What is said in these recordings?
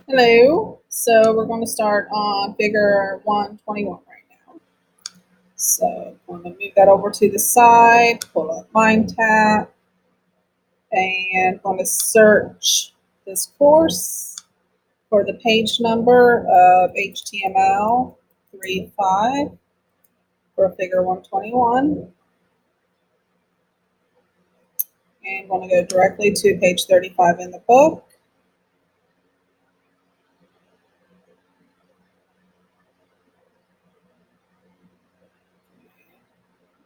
Hello. So we're going to start on figure 121 right now. So I'm going to move that over to the side, pull up MindTap, and I'm going to search this course for the page number of HTML 35 for figure 121. And I'm going to go directly to page 35 in the book.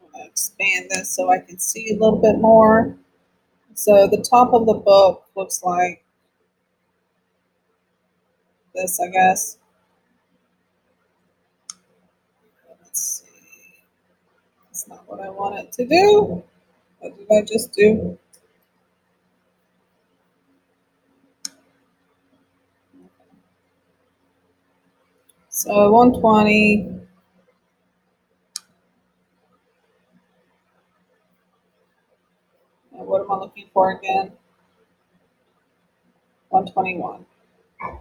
I'm going to expand this so I can see a little bit more. So the top of the book looks like this, I guess. Let's see. That's not what I want it to do. What did I just do? So 120. What am I looking for again? 121. I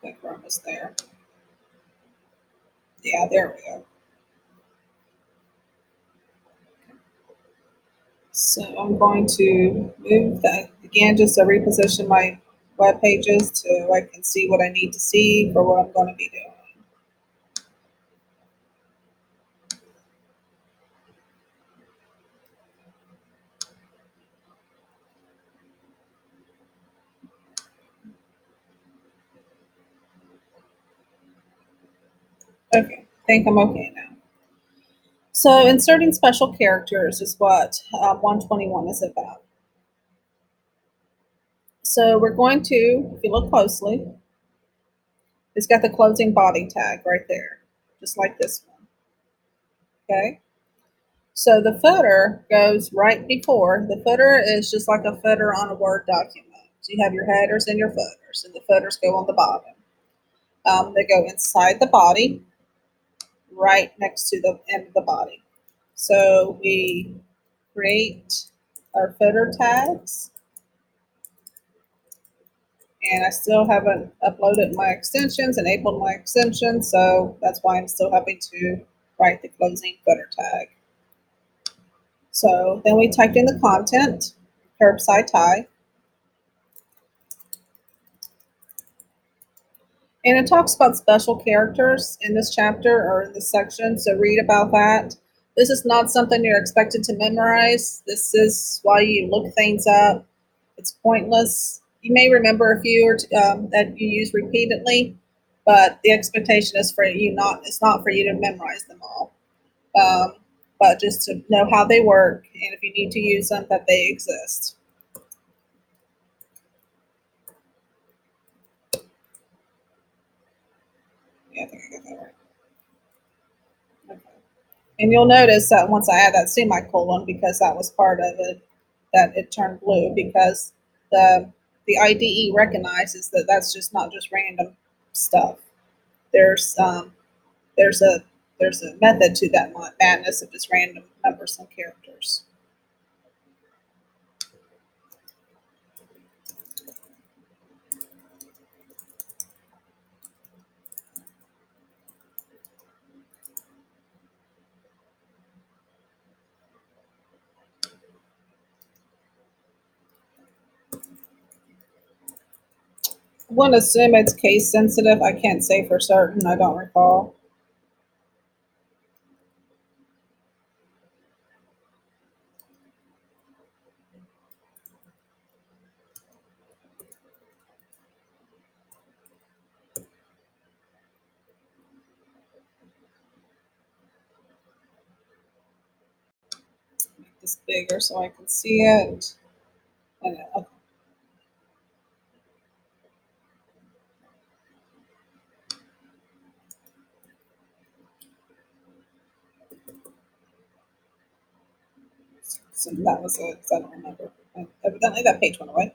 think we're almost there. Yeah, there we go. So I'm going to move that again just to reposition my web pages so I can see what I need to see for what I'm going to be doing. Okay, I think I'm okay now. So inserting special characters is what 121 is about. So we're going to, if you look closely, it's got the closing body tag right there, just like this one. Okay. So the footer goes right before. The footer is just like a footer on a Word document. So you have your headers and your footers, and the footers go on the bottom. They go inside the body, right next to the end of the body. So we create our footer tags, and I still haven't uploaded my extensions, enabled my extensions, so that's why I'm still having to write the closing footer tag. So then we typed in the content, curbside tie, and it talks about special characters in this chapter or in this section, so read about that. This is not something you're expected to memorize. This is why you look things up. It's pointless. You may remember a few that you use repeatedly, but the expectation is for you not. It's not for you to memorize them all, but just to know how they work and if you need to use them, that they exist. Yeah, I think I got that right. Okay. And you'll notice that once I add that semicolon, because that was part of it, that it turned blue because the the IDE recognizes that that's just not just random stuff. There's there's a there's a method to that madness of just random numbers and characters. I want to assume it's case sensitive. I can't say for certain. I don't recall. Make this bigger so I can see it. And, so that was it. 'Cause I don't remember. Evidently, that page went away.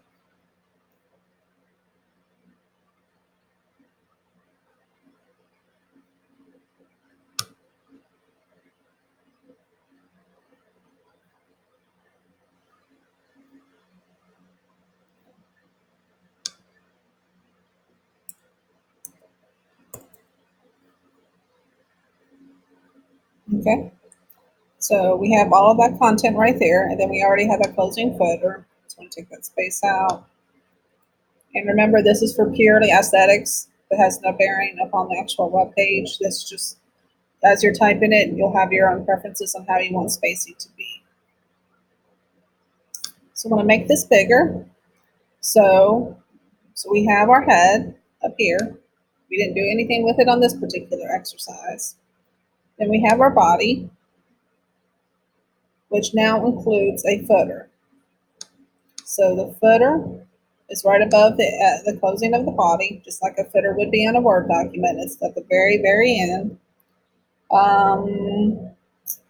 Okay, so we have all of that content right there, and then we already have a closing footer. Just want to take that space out. And remember, this is for purely aesthetics. It has no bearing upon the actual web page. This just, as you're typing it, you'll have your own preferences on how you want spacing to be. So I want to make this bigger. So we have our head up here. We didn't do anything with it on this particular exercise. Then we have our body, which now includes a footer. So the footer is right above the closing of the body, just like a footer would be on a Word document. It's at the very, very end.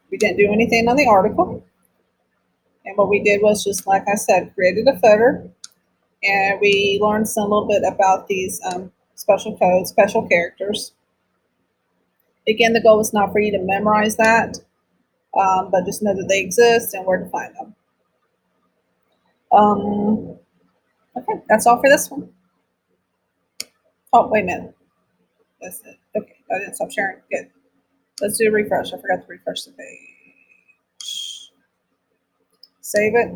We didn't do anything on the article. And what we did was just, like I said, created a footer. And we learned a little bit about these special codes, special characters. Again, the goal is not for you to memorize that, but just know that they exist and where to find them. Okay, that's all for this one. Oh, wait a minute. That's it. Okay, I didn't stop sharing. Good. Let's do a refresh. I forgot to refresh the page. Save it.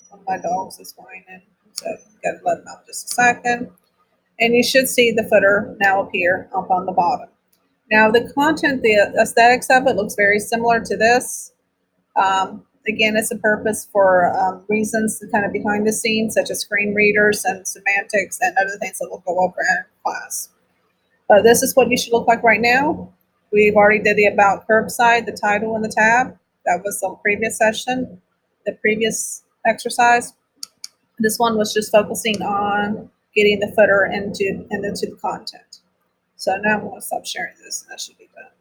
One of my dogs is whining, so gotta let him out just a second. And you should see the footer now appear up on the bottom. Now the content, the aesthetics of it looks very similar to this. Again, it's a purpose for reasons kind of behind the scenes, such as screen readers and semantics and other things that we'll go over in class. This is what you should look like right now. We've already did the About Curbside, the title and the tab. That was the previous session, the previous exercise. This one was just focusing on getting the footer into the content. So now I'm going to stop sharing this, and that should be done.